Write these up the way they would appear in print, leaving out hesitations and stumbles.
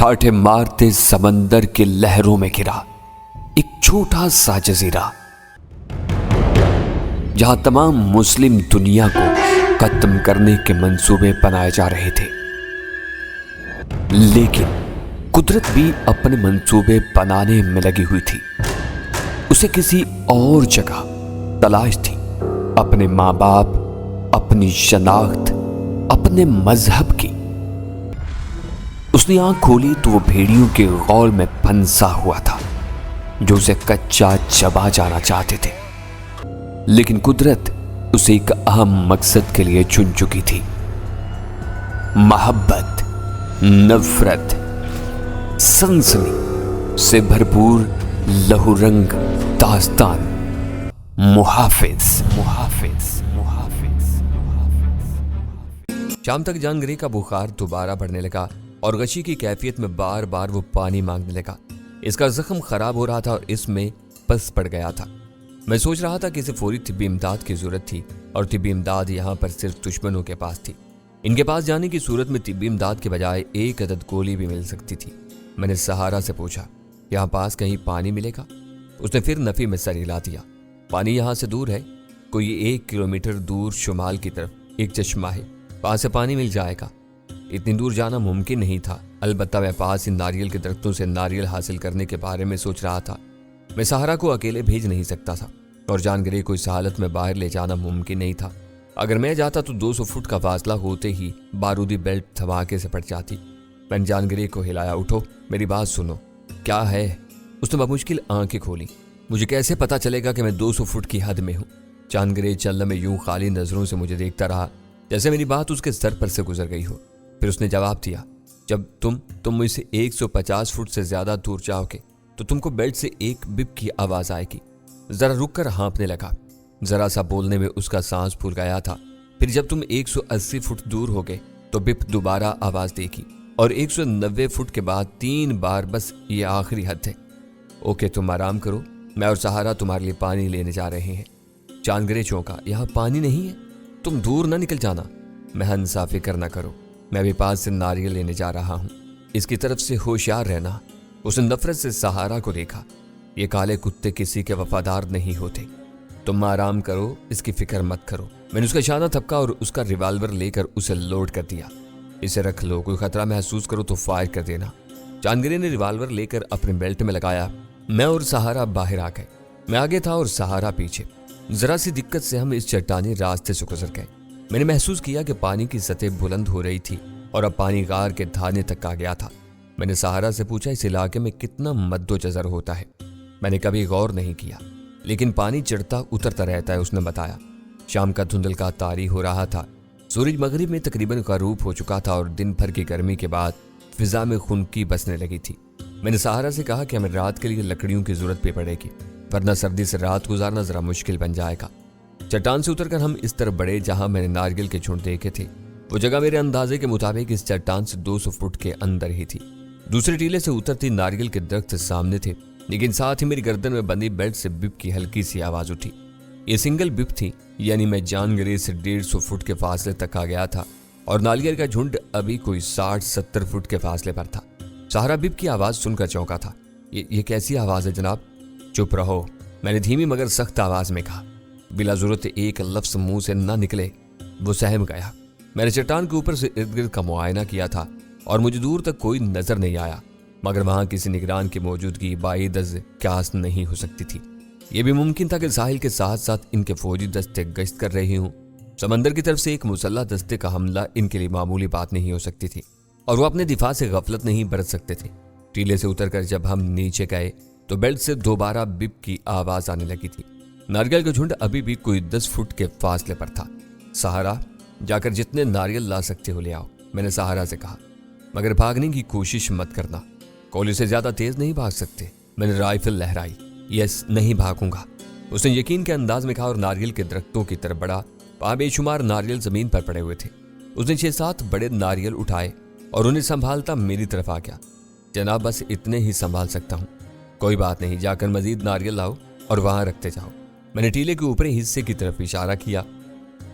ٹھاٹھے مارتے سمندر کے لہروں میں گرا ایک چھوٹا سا جزیرہ، جہاں تمام مسلم دنیا کو ختم کرنے کے منصوبے بنائے جا رہے تھے۔ لیکن قدرت بھی اپنے منصوبے بنانے میں لگی ہوئی تھی۔ اسے کسی اور جگہ تلاش تھی، اپنے ماں باپ، اپنی شناخت، اپنے مذہب کی۔ اس نے آنکھ کھولی تو وہ بھیڑیوں کے غول میں پھنسا ہوا تھا جو اسے کچا چبا جانا چاہتے تھے۔ لیکن قدرت اسے ایک اہم مقصد کے لیے چن چکی تھی، محبت، نفرت، سنسنی سے بھرپور لہو رنگ داستان۔ محافظ۔ شام تک جان گری کا بخار دوبارہ بڑھنے لگا اور غشی کی کیفیت میں بار بار وہ پانی مانگنے لگا۔ اس کا زخم خراب ہو رہا تھا اور اس میں پس پڑ گیا تھا۔ میں سوچ رہا تھا کہ اسے فوری طبی امداد کی ضرورت تھی، اور طبی امداد یہاں پر صرف دشمنوں کے پاس تھی۔ ان کے پاس جانے کی صورت میں طبی امداد کے بجائے ایک عدد گولی بھی مل سکتی تھی۔ میں نے سہارا سے پوچھا، یہاں پاس کہیں پانی ملے گا؟ اس نے پھر نفی میں سر ہلا دیا۔ پانی یہاں سے دور ہے، کوئی 1 کلومیٹر دور شمال کی طرف ایک چشمہ ہے، پاس سے پانی مل جائے گا۔ اتنی دور جانا ممکن نہیں تھا، البتہ میں پاس ان ناریل کے درختوں سے ناریل حاصل کرنے کے بارے میں سوچ رہا تھا۔ میں سہارا کو اکیلے بھیج نہیں سکتا تھا، اور جان گری کو اس حالت میں باہر لے جانا ممکن نہیں تھا۔ اگر میں جاتا تو 200 فٹ کا فاصلہ ہوتے ہی بارودی بیلٹ دھماکے سے پھٹ جاتی۔ میں نے جان گری کو ہلایا، اٹھو، میری بات سنو۔ کیا ہے؟ اس نے بمشکل آنکھیں کھولی۔ مجھے کیسے پتا چلے گا کہ میں 200 فٹ کی حد میں ہوں؟ جان گری چل میں یوں خالی نظروں سے مجھے دیکھتا رہا جیسے میری بات اس کے سر پر سے گزر گئی ہو۔ پھر اس نے جواب دیا، جب تم مجھ سے 150 فٹ سے زیادہ دور جاؤ گے تو تم کو بیلٹ سے ایک بپ کی آواز آئے گی۔ ذرا رک کر ہانپنے لگا، ذرا سا بولنے میں اس کا سانس پھول گیا تھا۔ پھر جب تم 180 فٹ دور ہو گئے تو بپ دوبارہ آواز دے گی، اور 190 فٹ کے بعد 3 بار، بس یہ آخری حد ہے۔ اوکے، تم آرام کرو، میں اور سہارا تمہارے لیے پانی لینے جا رہے ہیں۔ جان گری چونکا، یہاں پانی نہیں ہے، تم دور نہ نکل جانا۔ میں ہنسا، فکر نہ کرو، میں بھی پاس سے ناریل لینے جا رہا ہوں، اس کی طرف سے ہوشیار رہنا۔ اس نے نفرت سے سہارا کو دیکھا۔ یہ کالے کتے کسی کے وفادار نہیں ہوتے، تم آرام کرو، اس کی فکر مت کرو۔ میں نے اس کا اشارہ تھپکا اور اس کا ریوالور لے کر اسے لوڈ کر دیا۔ اسے رکھ لو، کوئی خطرہ محسوس کرو تو فائر کر دینا۔ جان گری نے ریوالور لے کر اپنے بیلٹ میں لگایا۔ میں اور سہارا باہر آ گئے، میں آگے تھا اور سہارا پیچھے۔ ذرا سی دقت سے ہم اس چٹانی راستے سے گزر گئے۔ میں نے محسوس کیا کہ پانی کی سطح بلند ہو رہی تھی اور اب پانی غار کے دھانے تک آ گیا تھا۔ میں نے سہارا سے پوچھا، اس علاقے میں کتنا مد و جزر ہوتا ہے؟ میں نے کبھی غور نہیں کیا، لیکن پانی چڑھتا اترتا رہتا ہے، اس نے بتایا۔ شام کا دھندل کا طاری ہو رہا تھا، سورج مغرب میں تقریباً غروب ہو چکا تھا اور دن بھر کی گرمی کے بعد فضا میں خنکی بسنے لگی تھی۔ میں نے سہارا سے کہا کہ ہمیں رات کے لیے لکڑیوں کی ضرورت بھی پڑے گی، ورنہ سردی سے رات گزارنا ذرا مشکل بن جائے گا۔ چٹان سے اتر کر ہم اس طرف بڑھے جہاں میں نے ناریل کے جھنڈ دیکھے تھے۔ وہ جگہ میرے اندازے کے مطابق اس چٹان سے 200 فٹ کے اندر ہی تھی۔ دوسرے ٹیلے سے اترتی ناریل کے درخت سامنے تھے، لیکن ساتھ ہی میری گردن میں بندھی بیلٹ سے بپ کی ہلکی سی آواز اٹھی۔ یہ سنگل بپ تھی، یعنی میں جان گری سے 150 فٹ کے فاصلے تک آ گیا تھا اور ناریل کا جھنڈ ابھی کوئی 60-70 فٹ کے فاصلے پر تھا۔ سہارا بپ کی آواز سن کر چونکا تھا۔ یہ کیسی آواز ہے جناب؟ چپ رہو، میں نے دھیمی مگر سخت آواز میں کہا۔ بلا ضرورت ایک لفظ منہ سے نہ نکلے۔ وہ سہم گیا۔ میں نے چٹان کے اوپر سے ارد گرد کا معائنہ کیا تھا اور مجھے دور تک کوئی نظر نہیں آیا، مگر وہاں کسی نگران کی موجودگی بعید از قیاس نہیں ہو سکتی تھی۔ یہ بھی ممکن تھا کہ ساحل کے ساتھ ساتھ ان کے فوجی دستے گشت کر رہے ہوں۔ سمندر کی طرف سے ایک مسلح دستے کا حملہ ان کے لیے معمولی بات نہیں ہو سکتی تھی، اور وہ اپنے دفاع سے غفلت نہیں برت سکتے تھے۔ ٹیلے سے اتر کر جب ہم نیچے گئے تو بیلٹ سے دوبارہ بپ کی آواز آنے لگی تھی۔ ناریل کا جھنڈ ابھی بھی کوئی 10 فٹ کے فاصلے پر تھا۔ سہارا، جا کر جتنے ناریل لا سکتے ہو لے آؤ، میں نے سہارا سے کہا، مگر بھاگنے کی کوشش مت کرنا، گولی سے زیادہ تیز نہیں بھاگ سکتے۔ میں نے رائفل لہرائی۔ یس، نہیں بھاگوں گا، اس نے یقین کے انداز میں کہا اور ناریل کے درختوں کی طرف بڑھا۔ وہاں بے شمار ناریل زمین پر پڑے ہوئے تھے۔ اس نے 6-7 بڑے ناریل اٹھائے اور انہیں سنبھالتا میری طرف آ گیا۔ جناب، بس اتنے ہی سنبھال سکتا ہوں۔ کوئی بات نہیں، جا کر مزید ناریل لاؤ اور وہاں رکھتے جاؤ۔ میں نے ٹیلے کے اوپری حصے کی طرف اشارہ کیا۔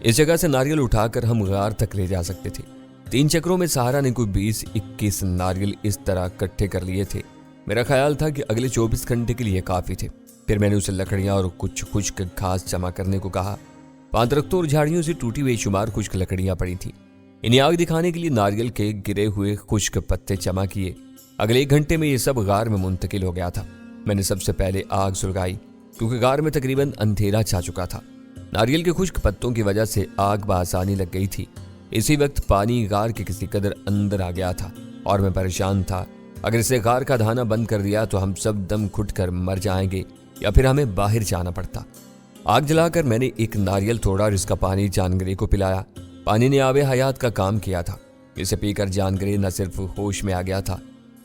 اس جگہ سے ناریل اٹھا کر ہم غار تک لے جا سکتے تھے۔ 3 चक्रों में सहारा ने कोई 20-21 नारियल इस तरह इकट्ठे कर लिए थे। मेरा ख्याल था कि अगले 24 घंटे के लिए काफी थे। फिर मैंने उसे लकड़ियां और कुछ खुश्क घास जमा करने को कहा। 5 दरख्तों और झाड़ियों से टूटी बेशुमार खुश्क लकड़ियां पड़ी थी। इन्हें आग दिखाने के लिए नारियल के गिरे हुए खुश्क पत्ते जमा किए। अगले 1 घंटे में ये सब गार में मुंतकिल हो गया था। मैंने सबसे पहले आग सुलगाई क्योंकि गार में तकरीबन अंधेरा छा चुका था। नारियल के खुश्क पत्तों की वजह से आग बआसानी लग गई थी। इसी वक्त पानी गार के किसी कदर अंदर आ गया था और मैं परेशान था। अगर इसे गार का धाना बंद कर दिया तो हम सब दम घुट कर मर जाएंगे या फिर हमें बाहर जाना पड़ता। आग जलाकर मैंने एक नारियल तोड़ा और इसका पानी जानगरे को पिलाया। पानी ने आबे हयात का काम किया था। इसे पीकर जानगरे न सिर्फ होश में आ गया था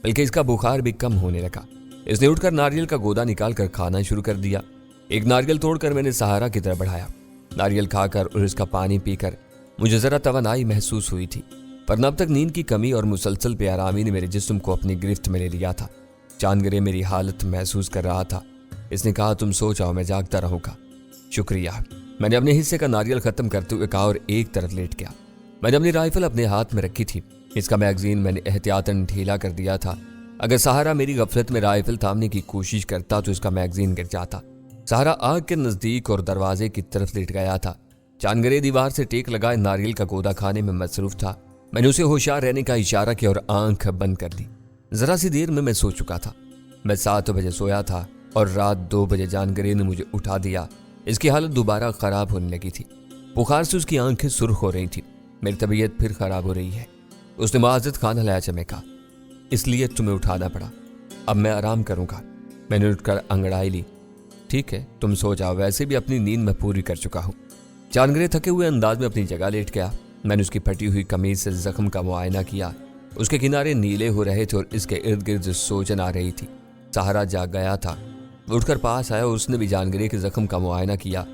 बल्कि इसका बुखार भी कम होने लगा। इसने उठकर नारियल का गोदा निकालकर खाना शुरू कर दिया। एक नारियल तोड़कर मैंने सहारा की तरफ बढ़ाया। नारियल खाकर और इसका पानी पीकर मुझे जरा तवानाई महसूस हुई थी, पर अब तक नींद की कमी और मुसलसल बेआरामी ने मेरे जिस्म को अपनी गिरफ्त में ले लिया था। जानगरे मेरी हालत महसूस कर रहा था। इसने कहा, तुम सो जाओ, मैं जागता रहूंगा। शुक्रिया, मैंने अपने हिस्से का नारियल खत्म करते हुए कहा और एक तरफ लेट गया। मैंने अपनी राइफल अपने हाथ में रखी थी। इसका मैगजीन मैंने एहतियातन ढीला कर दिया था। अगर सहारा मेरी गफलत में राइफल थामने की कोशिश करता तो इसका मैगजीन गिर जाता। सहारा आग के नजदीक और दरवाजे की तरफ लेट गया था। जानगरे दीवार से टेक लगाए नारियल का गोदा खाने में मसरूफ था। मैंने उसे होशियार रहने का इशारा किया और आंख बंद कर दी। जरा सी देर में मैं सो चुका था। मैं 7 बजे सोया था और रात 2 बजे जानगरे ने मुझे उठा दिया। इसकी हालत दोबारा खराब होने लगी थी। बुखार से उसकी आंखें सुर्ख हो रही थी। मेरी तबीयत फिर खराब हो रही है। उसने मुआज़त खाना लाया। जमे कहा, इसलिए तुम्हें उठाना पड़ा। अब मैं आराम करूंगा। मैंने उठकर अंगड़ाई ली। ठीक है, तुम सो जाओ, वैसे भी अपनी नींद मैं पूरी कर चुका हूँ। जानगरे थके हुए अंदाज में अपनी जगह लेट गया। मैंने उसकी फटी हुई कमीज से जख्म का मुआयना किया। उसके किनारे नीले हो रहे थे और इसके इर्द गिर्द सोजन आ रही थी। सहारा जाग गया था। उठकर पास आया और उसने भी जानगरे के जख्म का मुआयना किया।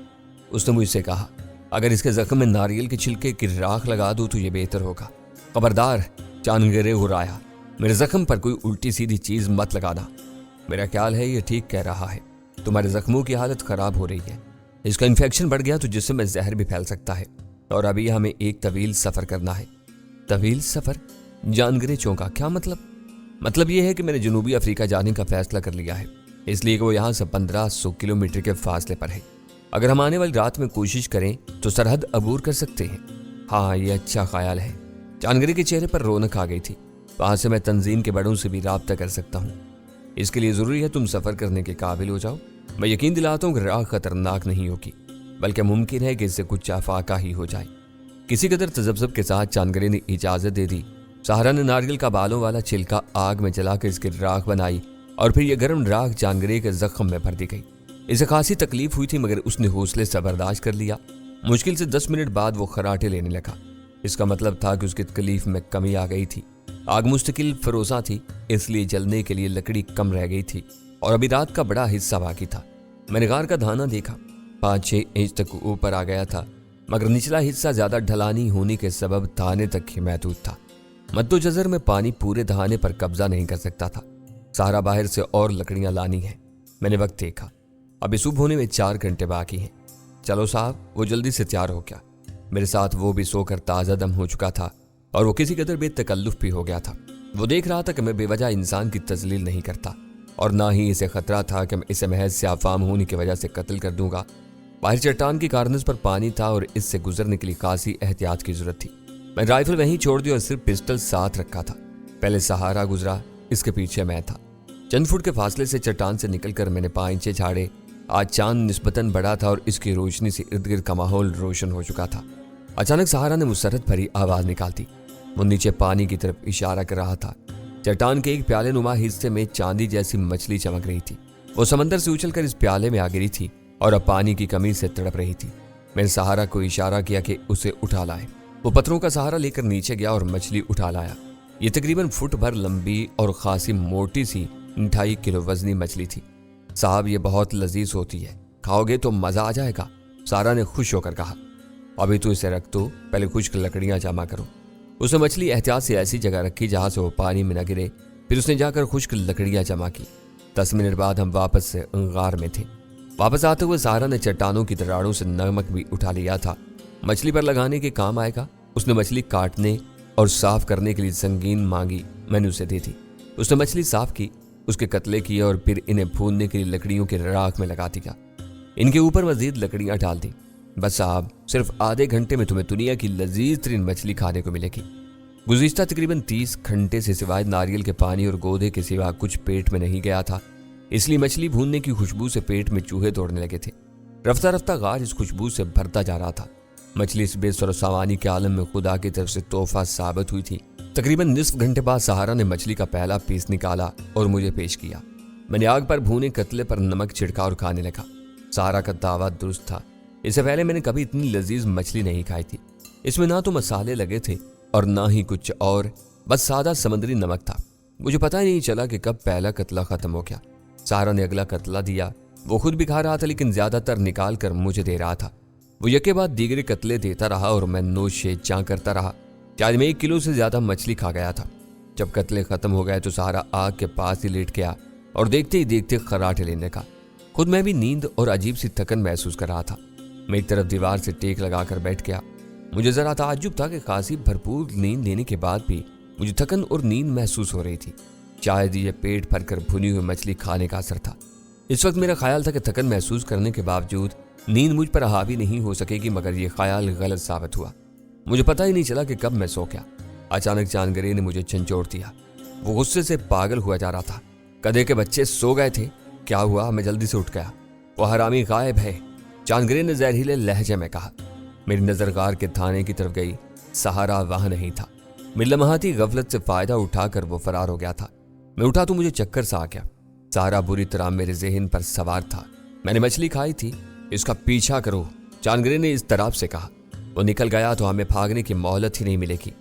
उसने मुझसे कहा, अगर इसके जख्म में नारियल के छिलके की राख लगा दूं तो ये बेहतर होगा। खबरदार, जानगरे हुर्राया, मेरे जख्म पर कोई उल्टी सीधी चीज मत लगाना। मेरा ख्याल है ये ठीक कह रहा है। तुम्हारे जख्मों की हालत खराब हो रही है। इसका इन्फेक्शन बढ़ गया तो जिससे में जहर भी फैल सकता है और अभी हमें एक तवील सफर करना है। तवील सफर? जानगरे चौंका। क्या मतलब? मतलब यह है कि मैंने जनूबी अफ्रीका जाने का फैसला कर लिया है, इसलिए कि वो यहाँ से 1500 किलोमीटर के फासले पर है। अगर हम आने वाली रात में कोशिश करें तो सरहद अबूर कर सकते हैं। हाँ, ये अच्छा ख्याल है। जानगरे के चेहरे पर रौनक आ गई थी। वहां से मैं तंजीम के बड़ों से भी राब्ता कर सकता हूँ। इसके लिए जरूरी है तुम सफर करने के काबिल हो जाओ। मैं यकीन दिलाता हूँ कि राह खतरनाक नहीं होगी, बल्कि मुमकिन है कि इससे कुछ आफाका ही हो जाए। किसी कदर तजब्जुब के साथ जानगरे ने इजाजत दे दी। सहारा ने नारियल का बालों वाला छिलका आग में जलाकर इसकी राख बनाई और फिर यह गर्म राख जानगरे के जख्म में भर दी गई। इसे खासी तकलीफ हुई थी मगर उसने हौसले से बर्दाश्त कर लिया। मुश्किल से 10 मिनट बाद वो खराटे लेने लगा। इसका मतलब था कि उसकी तकलीफ में कमी आ गई थी। आग मुस्तकिल फरोसा थी, इसलिए जलने के लिए लकड़ी कम रह गई थी और अभी रात का बड़ा हिस्सा बाकी था। मैंने गार का धाना देखा, 5-6 इंच तक ऊपर आ गया था, मगर निचला हिस्सा ज्यादा ढलानी होने के सबब धाने तक ही महदूद था। मद्दोजर में पानी पूरे धाने पर कब्जा नहीं कर सकता था। सहारा बाहर से और लकड़ियां लानी है। मैंने वक्त देखा, अभी सुबह होने में 4 घंटे बाकी हैं। चलो साहब। वो जल्दी से तैयार हो गया। मेरे साथ वो भी सोकर ताज़ा दम हो चुका था और वो किसी कदर बेतकल्लुफ भी हो गया था। वो देख रहा था कि मैं बेवजह इंसान की तजलील नहीं करता और ना ही इसे खतरा था कि मैं इसे महज से आफाम होने की वजह से कत्ल कर दूंगा। बाहर चट्टान की कारनस पर पानी था और इससे गुजरने के लिए खासी एहतियात की जरूरत थी। मैं राइफल वहीं छोड़ दी और सिर्फ पिस्टल साथ रखा था। पहले सहारा गुजरा, इसके पीछे मैं था। चंद फुट के फासले से चट्टान से निकलकर मैंने पांचे झाड़े। आज चांद निस्बतन बड़ा था और इसकी रोशनी से इर्द गिर्द का माहौल रोशन हो चुका था। अचानक सहारा ने मुसरत भरी आवाज निकाल दी। वो नीचे पानी की तरफ इशारा कर रहा था। चट्टान के एक प्याले नुमा हिस्से में चांदी जैसी मछली चमक रही थी। वो समंदर से उछलकर इस प्याले में आ गिरी थी और अब पानी की कमी से तड़प रही थी। मैंने सहारा को इशारा किया कि उसे उठा लाए। वो पत्थरों का सहारा लेकर नीचे गया और मछली उठा लाया। ये तकरीबन फुट भर लंबी और खासी मोटी सी 2.5 किलो वजनी मछली थी। साहब, ये बहुत लजीज होती है, खाओगे तो मजा आ जाएगा, सहारा ने खुश होकर कहा। अभी तो इसे रख दो, पहले खुश्क लकड़ियां जमा करो। उसने मछली एहतियात से ऐसी जगह रखी जहां से वो पानी में न गिरे। फिर उसने जाकर खुश्क लकड़ियां जमा की। 10 मिनट बाद हम वापस से गार में थे। वापस आते हुए सहारा ने चट्टानों की दरारों से नमक भी उठा लिया था। मछली पर लगाने के काम आएगा। उसने मछली काटने اور صاف کرنے کے لیے سنگین مانگی میں نے اسے دے دی۔ اس نے مچھلی صاف کی، اس کے قتلے کیے اور پھر انہیں بھوننے کے لیے لکڑیوں کے راکھ میں لگا دیا۔ ان کے اوپر مزید لکڑیاں ڈال دی۔ بس صاحب، صرف آدھے گھنٹے میں تمہیں دنیا کی لذیذ ترین مچھلی کھانے کو ملے گی۔ گزشتہ تقریباً 30 گھنٹے سے سوائے ناریل کے پانی اور گودے کے سوا کچھ پیٹ میں نہیں گیا تھا، اس لیے مچھلی بھوننے کی خوشبو سے پیٹ میں چوہے دوڑنے لگے تھے۔ رفتہ رفتہ غار اس خوشبو سے بھرتا جا رہا تھا۔ مچھلی اس بے سر و سامانی کے عالم میں خدا کی طرف سے تحفہ ثابت ہوئی تھی۔ تقریباً نصف گھنٹے بعد سہارا نے مچھلی کا پہلا پیس نکالا اور مجھے پیش کیا۔ میں نے آگ پر بھونے قتلے پر نمک چھڑکا اور کھانے لگا۔ سہارا کا دعویٰ درست تھا، اس سے پہلے میں نے کبھی اتنی لذیذ مچھلی نہیں کھائی تھی۔ اس میں نہ تو مسالے لگے تھے اور نہ ہی کچھ اور، بس سادہ سمندری نمک تھا۔ مجھے پتہ ہی نہیں چلا کہ کب پہلا قتلہ ختم ہو گیا۔ سہارا نے اگلا قتلہ دیا۔ وہ خود بھی کھا رہا تھا لیکن زیادہ تر نکال کر مجھے دے رہا تھا۔ وہ یکے بعد دیگرے قتلے دیتا رہا اور میں نوش جاں کرتا رہا۔ شاید میں 1 کلو سے زیادہ مچھلی کھا گیا تھا۔ جب قتلے ختم ہو گئے تو سہارا آگ کے پاس ہی لیٹ گیا اور دیکھتے ہی دیکھتے خراٹے لینے کا۔ خود میں بھی نیند اور عجیب سی تھکن محسوس کر رہا تھا۔ میں ایک طرف دیوار سے ٹیک لگا کر بیٹھ گیا۔ مجھے ذرا تعجب تھا کہ خاصی بھرپور نیند لینے کے بعد بھی مجھے تھکن اور نیند محسوس ہو رہی تھی۔ شاید یہ پیٹ بھر کر بھنی ہوئی مچھلی کھانے کا اثر تھا۔ اس وقت میرا خیال تھا کہ تھکن محسوس کرنے کے باوجود نیند مجھ پر حاوی نہیں ہو سکے گی، مگر یہ خیال غلط ثابت ہوا۔ مجھے پتہ ہی نہیں چلا کہ کب میں سو گیا۔ اچانک چاند نے مجھے جھنجھوڑ دیا۔ وہ غصے سے پاگل ہوا جا رہا تھا۔ کدے کے بچے سو گئے تھے؟ کیا ہوا؟ میں جلدی سے اٹھ گیا۔ وہ حرامی غائب ہے، چاند نے زہریلے لہجے میں کہا۔ میری نظر غار کے تھانے کی طرف گئی۔ سہارا وہاں نہیں تھا۔ میری لمحاتی غفلت سے فائدہ اٹھا کر وہ فرار ہو گیا تھا۔ میں اٹھا تو مجھے چکر سا آ گیا۔ سہارا بری طرح میرے ذہن پر سوار تھا۔ میں نے مچھلی کھائی تھی، اس کا پیچھا کرو، چاندگرے نے اس طرف سے کہا۔ وہ نکل گیا تو ہمیں بھاگنے کی مہلت ہی نہیں ملے گی۔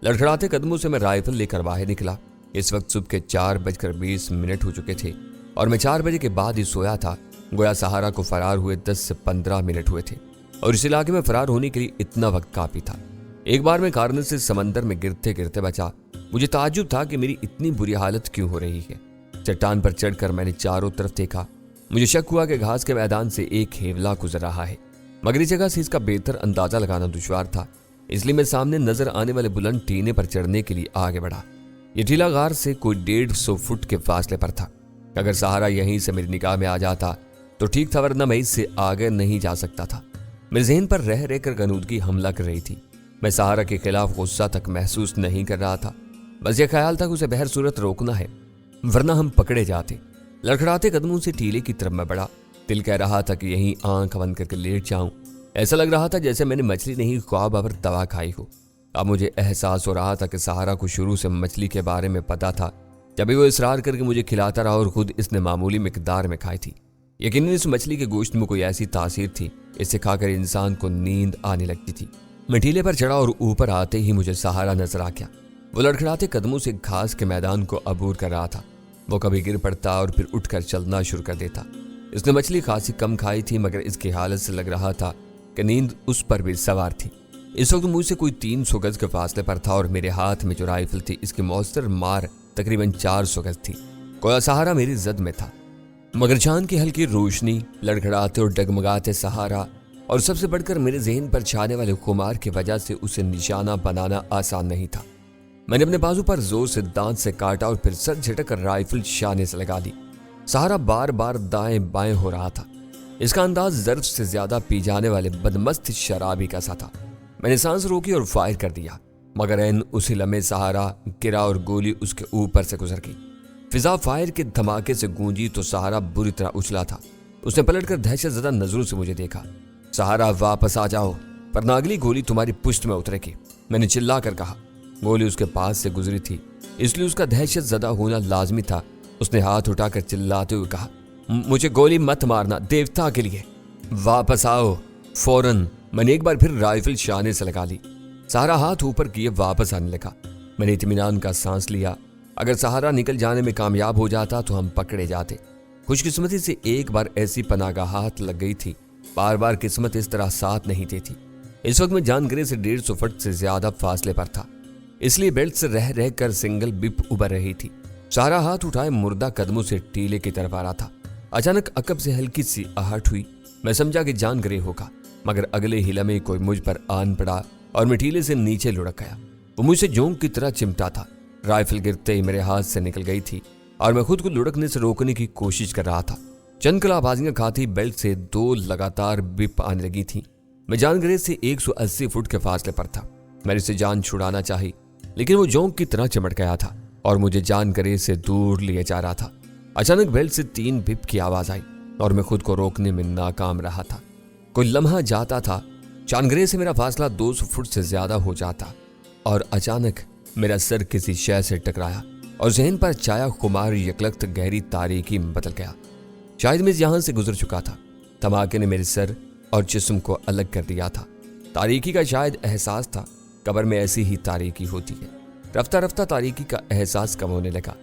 لڑکھڑاتے قدموں سے میں رائفل لے کر باہر نکلا۔ اس وقت صبح کے 4:20 ہو چکے تھے اور میں 4 بجے کے بعد ہی سویا تھا۔ گویا سہارا کو فرار ہوئے 10 سے 15 منٹ ہوئے تھے اور اس علاقے میں فرار ہونے کے لیے اتنا وقت کافی تھا۔ ایک بار میں کارنر سے سمندر میں گرتے گرتے بچا۔ مجھے تعجب تھا کہ میری اتنی بری حالت کیوں ہو رہی ہے۔ چٹان پر چڑھ کر میں نے چاروں طرف دیکھا۔ مجھے شک ہوا کہ گھاس کے میدان سے ایک ہیولا گزر رہا ہے، مگر اس جگہ سے اس کا بہتر اندازہ لگانا دشوار تھا، اس لیے میں سامنے نظر آنے والے بلند ٹینے پر چڑھنے کے لیے آگے بڑھا۔ یہ ٹیلا غار سے کوئی 150 فٹ کے فاصلے پر تھا۔ اگر سہارا یہیں سے میری نگاہ میں آ جاتا تو ٹھیک تھا، ورنہ میں اس سے آگے نہیں جا سکتا تھا۔ میرے ذہن پر رہ کر غنودگی حملہ کر رہی تھی۔ میں سہارا کے خلاف غصہ تک محسوس نہیں کر رہا تھا، بس یہ خیال تھا کہ اسے بہر صورت روکنا ہے ورنہ ہم پکڑے جاتے۔ لڑکھڑاتے قدموں سے ٹیلے کی طرف میں بڑھا۔ دل کہہ رہا تھا کہ یہیں آنکھ بند کر کے لیٹ جاؤں۔ ایسا لگ رہا تھا جیسے میں نے مچھلی نہیں خواب اور دوا کھائی ہو۔ اب مجھے احساس ہو رہا تھا کہ سہارا کو شروع سے مچھلی کے بارے میں پتا تھا، جبھی وہ اصرار کر کے مجھے کھلاتا رہا اور خود اس نے معمولی مقدار میں کھائی تھی۔ یقیناً اس مچھلی کے گوشت میں کوئی ایسی تاثیر تھی، اسے کھا کر انسان کو نیند آنے لگتی تھی۔ میں ٹیلے پر چڑھا اور اوپر آتے ہی مجھے سہارا نظر آ گیا۔ وہ لڑکھڑاتے قدموں سے گھاس کے میدان کو عبور کر رہا تھا۔ وہ کبھی گر پڑتا اور پھر اٹھ کر چلنا شروع کر دیتا۔ اس نے مچھلی خاصی کم کھائی تھی، مگر اس کی حالت سے لگ رہا تھا کہ نیند اس پر بھی سوار تھی۔ اس وقت مجھ سے کوئی 300 گز کے فاصلے پر تھا اور میرے ہاتھ میں جو رائفل تھی اس کی مؤثر مار تقریباً 400 گز تھی۔ کوئی سہارا میری زد میں تھا، مگر چاند کی ہلکی روشنی، لڑکھڑاتے اور ڈگمگاتے سہارا اور سب سے بڑھ کر میرے ذہن پر چھانے والے خمار کی وجہ سے اسے نشانہ بنانا آسان نہیں تھا۔ میں نے اپنے بازو پر زور سے دانت سے کاٹا اور پھر سر جھٹک کر رائفل شانے سے لگا دی۔ سہارا بار بار دائیں بائیں ہو رہا تھا۔ اس کا انداز ضرب سے زیادہ پی جانے والے بدمست شرابی کا سا تھا۔ میں نے سانس روکی اور فائر کر دیا، مگر این اسی لمحے سہارا گرا اور گولی اس کے اوپر سے گزر گئی۔ فضا فائر کے دھماکے سے گونجی تو سہارا بری طرح اچھلا تھا۔ اس نے پلٹ کر دہشت زدہ نظروں سے مجھے دیکھا۔ سہارا واپس آ جاؤ ورنہ اگلی گولی تمہاری پشت میں اترے گی، میں نے چلا کر کہا۔ گولی اس کے پاس سے گزری تھی، اس لیے اس کا دہشت زدہ ہونا لازمی تھا۔ اس نے ہاتھ اٹھا کر چلاتے ہوئے کہا، مجھے گولی مت مارنا دیوتا کے لیے، واپس آؤ فوراً۔ میں نے ایک بار پھر رائفل شانے سے لگا لی۔ سہارا ہاتھ اوپر کیے واپس آنے لگا۔ میں نے اطمینان کا سانس لیا۔ اگر سہارا نکل جانے میں کامیاب ہو جاتا تو ہم پکڑے جاتے۔ خوش قسمتی سے ایک بار ایسی پناہ گاہات لگ گئی تھی، بار بار قسمت اس طرح ساتھ نہیں دیتی۔ اس وقت میں جان گرے سے 150 فٹ سے زیادہ فاصلے پر تھا، اس لیے بیلٹ سے رہ کر سنگل بپ ابھر رہی تھی۔ سہارا ہاتھ اٹھائے مردہ قدموں سے ٹیلے کی طرف آ رہا تھا۔ اچانک عقب سے ہلکی سی آہٹ ہوئی۔ میں سمجھا کہ جان گرے ہوگا، مگر اگلے ہی لمحے کوئی مجھ پر آن پڑا اور میں ٹیلے سے نیچے لڑک گیا۔ वो मुझसे जोंक की तरह चिमटा था। राइफल गिरते ही मेरे हाथ से निकल गई थी और मैं खुद को लुढ़कने से रोकने की कोशिश कर रहा था। चंद कलाबाजियां खाती बेल्ट से 2 लगातार बिप आने लगी थी। मैं जानगरेज से 180 फुट के फासले पर था। मैंने उसे जान छुड़ाना चाही, लेकिन वो जोंक की तरह चिमट गया था और मुझे जानगरेज से दूर लिए जा रहा था। अचानक बेल्ट से 3 बिप की आवाज आई और मैं खुद को रोकने में नाकाम रहा था। कोई लम्हा जाता था, जानगरेज से मेरा फासला 200 फुट से ज्यादा हो जाता और अचानक मेरा सर किसी शय से टकराया और जहन पर छाया खुमार यकलख्त गहरी तारीकी में बदल गया। शायद मैं यहां से गुजर चुका था। धमाके ने मेरे सर और जिस्म को अलग कर दिया था। तारीकी का शायद एहसास था, कब्र में ऐसी ही तारीकी होती है। रफ्ता रफ्ता तारीकी का एहसास कम होने लगा।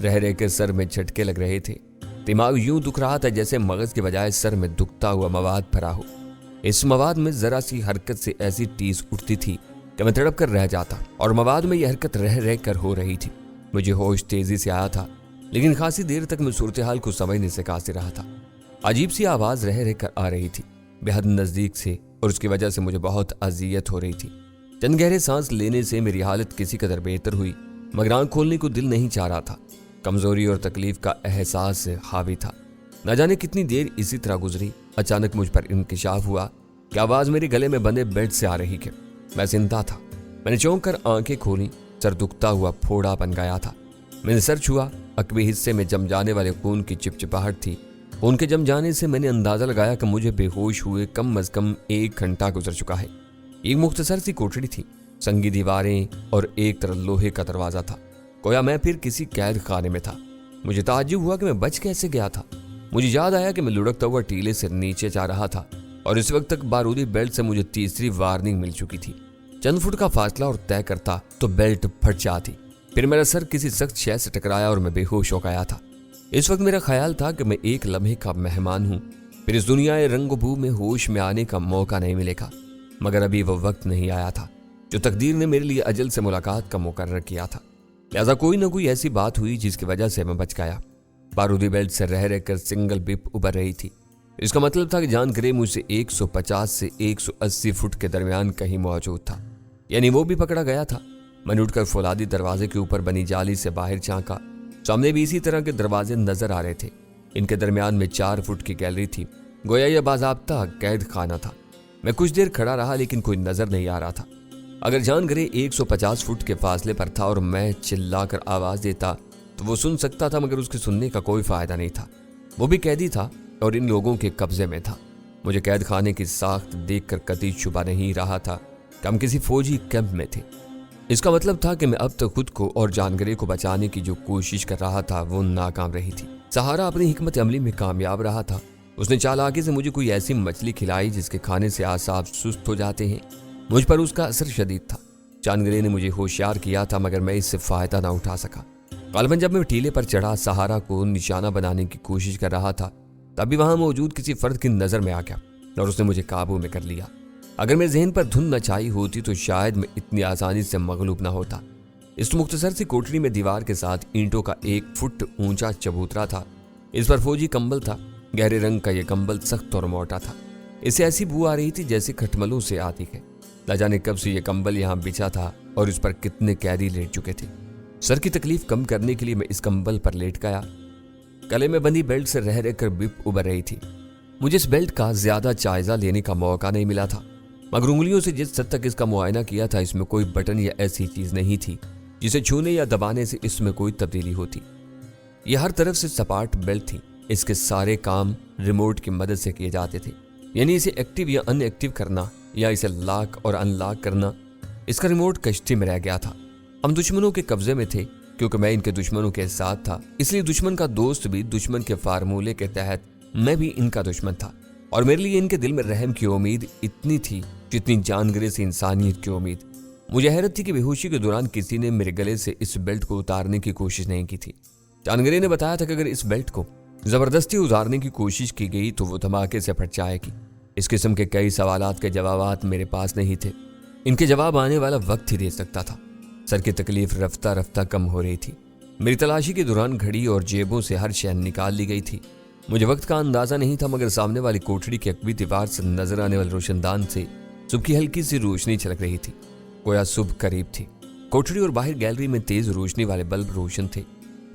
रह रह के सर में झटके लग रहे थे। दिमाग यूं दुख रहा था जैसे मगज के बजाय सर में दुखता हुआ मवाद भरा हो। इस मवाद में जरा सी हरकत से ऐसी टीस उठती थी कि मैं तड़प कर रह जाता और मवाद में यह हरकत रह रह कर हो रही थी। मुझे होश तेजी से आया था, लेकिन खासी देर तक मैं सूरत हाल को समझने से कासिर रहा था। अजीब सी आवाज रह रह कर आ रही थी, बेहद नजदीक से, और उसकी वजह से मुझे बहुत अजियत हो रही थी। चंद गहरे सांस लेने से मेरी हालत किसी कदर बेहतर हुई, मगर आंख खोलने को दिल नहीं चाह रहा था। कमजोरी और तकलीफ का एहसास हावी था। न जाने कितनी देर इसी तरह गुजरी। अचानक मुझ पर इंकिशाफ हुआ कि आवाज मेरे गले में बंधे बेल्ट से आ रही है। मैं जिंदा था। मैंने चौंक कर आंखें खोली। सर दुखता हुआ फोड़ा बन गया था। मैंने सर छुआ। अकबी हिस्से में जम जाने वाले खून की चिपचिपाहट थी। खून के जम जाने से मैंने अंदाजा लगाया कि मुझे बेहोश हुए कम अज कम 1 घंटा गुजर चुका है। एक मुख्तसर सी कोठरी थी, संगी दीवारें और एक तरफ लोहे का दरवाजा था। गोया मैं फिर किसी कैद खाने में था। मुझे ताज्जुब हुआ कि मैं बच कैसे गया था। मुझे याद आया कि मैं लुढ़कता हुआ टीले से नीचे जा रहा था और इस वक्त तक बारूदी बेल्ट से मुझे तीसरी वार्निंग मिल चुकी थी। चंद फुट का फासला और तय करता तो बेल्ट फट जाती। फिर मेरा सर किसी सख्त शय से टकराया और मैं बेहोश हो गया था। इस वक्त मेरा ख्याल था कि मैं एक लम्हे का मेहमान हूँ। फिर इस दुनिया रंग बू में होश में आने का मौका नहीं मिलेगा। मगर अभी वह वक्त नहीं आया था जो तकदीर ने मेरे लिए अजल से मुलाकात का मुकर्रर किया था। लिहाजा कोई न कोई ऐसी बात हुई जिसकी वजह से मैं बच गया। बारूदी बेल्ट से रह रहकर सिंगल बिप उभर रही थी। इसका मतलब था कि जान ग्रे मुझसे 150 से 180 फुट के दरमियान कहीं मौजूद था, यानी वो भी पकड़ा गया था। मैंने उठकर फौलादी दरवाजे के ऊपर बनी जाली से बाहर झांका। सामने भी इसी तरह के दरवाजे नजर आ रहे थे। इनके दरमियान में 4 फुट की गैलरी थी। गोया यह बाज़ाब्ता कैद खाना था। मैं कुछ देर खड़ा रहा, लेकिन कोई नजर नहीं आ रहा था। अगर जान ग्रे 150 फुट के फासले पर था और मैं चिल्लाकर आवाज देता तो वो सुन सकता था, मगर उसके सुनने का कोई फायदा नहीं था। वो भी कैदी था और इन लोगों के कब्जे में था। मुझे कैद खाने की साख्त देखकर कतई छुपा नहीं रहा था कि हम किसी फौजी कैंप में थे। इसका मतलब था कि मैं अब तक खुद को और जानगरे को बचाने की जो कोशिश कर रहा था वो नाकाम रही थी। सहारा अपनी हिकमत अमली में कामयाब रहा था। उसने चालाकी से मुझे कोई ऐसी मछली खिलाई जिसके खाने से आसाब सुस्त हो जाते हैं। मुझ पर उसका असर शदीद था। जानगरे ने मुझे होशियार किया था, मगर मैं इससे फायदा ना उठा सका। गालिबन जब मैं टीले पर चढ़ा सहारा को निशाना बनाने की कोशिश कर रहा था, तभी वहां मौजूद किसी फर्द की नजर में आ गया और उसने मुझे काबू में कर लिया। अगर मेरे जहन पर धुन न छाई होती तो शायद मैं इतनी आसानी से मगलूब न होता। इस मुख्तसर सी कोठरी में दीवार के साथ ईंटों का 1 फुट ऊंचा चबूतरा था। इस पर फौजी कंबल था। गहरे रंग का यह कंबल सख्त और मोटा था। इससे ऐसी बू आ रही थी जैसे खटमलों से आती है। न जाने कब से यह कंबल यहाँ बिछा था और इस पर कितने कैदी लेट चुके थे। सर की तकलीफ कम करने के लिए मैं इस कंबल पर लेट गया। गले में बंधी बेल्ट से रह रहकर बिप उभर रही थी। मुझे इस बेल्ट का ज्यादा जायजा लेने का मौका नहीं मिला था, मगर उंगलियों से जिस हद तक इसका मुआयना किया था, इसमें कोई बटन या ऐसी चीज नहीं थी जिसे छूने या दबाने से इसमें कोई तब्दीली होती। यह हर तरफ से सपाट बेल्ट थी। इसके सारे काम रिमोट की मदद से किए जाते थे, यानी इसे एक्टिव या अनएक्टिव करना या इसे लॉक और अनलॉक करना, इसका रिमोट कश्ती में रह गया था। हम दुश्मनों के कब्जे में थे। क्योंकि मैं इनके दुश्मनों के साथ था, इसलिए दुश्मन का दोस्त भी दुश्मन के फार्मूले के तहत मैं भी इनका दुश्मन था। और मेरे लिए इनके दिल में रहम की उम्मीद इतनी थी जितनी जानगरे से इंसानियत की उम्मीद। मुझे हैरत थी कि बेहोशी के दौरान किसी ने मेरे गले से इस बेल्ट को उतारने की कोशिश नहीं की थी। जानगरे ने बताया था कि अगर इस बेल्ट को जबरदस्ती उतारने की कोशिश की गई तो वो धमाके से फट जाएगी। इस किस्म के कई सवालात के जवाब मेरे पास नहीं थे। इनके जवाब आने वाला वक्त ही दे सकता था। सर की तकलीफ रफ्ता रफ्ता कम हो रही थी। मेरी तलाशी के दौरान घड़ी और जेबों से हर शय निकाल ली गई थी। मुझे वक्त का अंदाजा नहीं था, मगर सामने वाली कोठरी की अकबी दीवार से नजर आने वाले रोशनदान से सुबह की हल्की सी रोशनी छलक रही थी। गोया सुबह करीब थी। कोठरी और बाहर गैलरी में तेज रोशनी वाले बल्ब रोशन थे।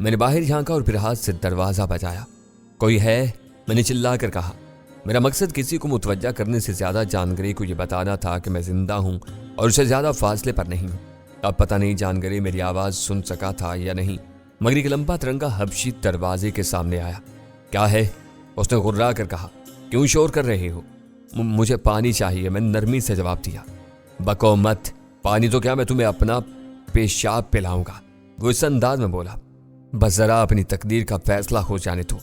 मैंने बाहर झांका और फिर हाथ से दरवाजा बजाया। कोई है? मैंने चिल्ला कर कहा। मेरा मकसद किसी को मुतवज्जा करने से ज्यादा जानगरे को यह बताना था कि मैं जिंदा हूं और उससे ज्यादा फासले पर नहीं हूं। अब पता नहीं जानगरे मेरी आवाज सुन सका था या नहीं, मगर एक लंबा तिरंगा हबशी दरवाजे के सामने आया। क्या है? उसने गुर्रा कर कहा। क्यों शोर कर रहे हो? मुझे पानी चाहिए, मैंने नरमी से जवाब दिया। बको मत, पानी तो क्या मैं तुम्हें अपना पेशाब पिलाऊंगा, वो इस अंदाज में बोला। बस जरा अपनी तकदीर का फैसला हो जाने दो।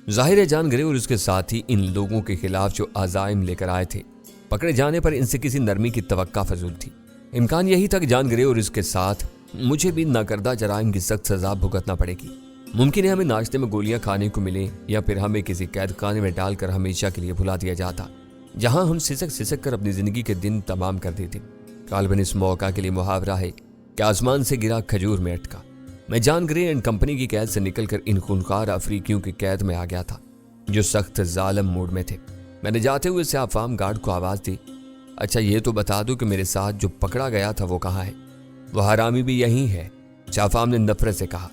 जाहिर है जानगरे और उसके साथी इन लोगों के खिलाफ जो अज़ाइम लेकर आए थे, पकड़े जाने पर इनसे किसी नरमी की तवक्का फजूल थी। इम्कान यही था कि जानगरे और इसके साथ मुझे भी नाकर्दा जराइम की सख्त सजा भुगतना पड़ेगी। मुमकिन है हमें नाश्ते में गोलियां खाने को मिले या फिर हमें किसी कैद खाने में डालकर हमेशा के लिए भुला दिया जाता, जहां हम सिसक सिसक कर अपनी जिंदगी के दिन तमाम कर देते। गालिबन इस मौका के लिए मुहावरा है कि आसमान से गिरा खजूर में अटका। मैं जानगरे एंड कंपनी की कैद से निकलकर इन खूनखार अफ्रीकियों की कैद में आ गया था, जो सख्त जालिम मूड में थे। मैंने जाते हुए स्याफाम गार्ड को आवाज दी, अच्छा ये तो बता दो कि मेरे साथ जो पकड़ा गया था वो कहाँ है? वो हरामी भी यहीं है, स्याफाम ने नफरत से कहा।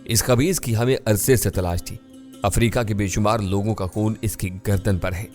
इस खबीज की हमें अरसे से तलाश थी। अफ्रीका के बेशुमार लोगों का खून इसकी गर्दन पर है।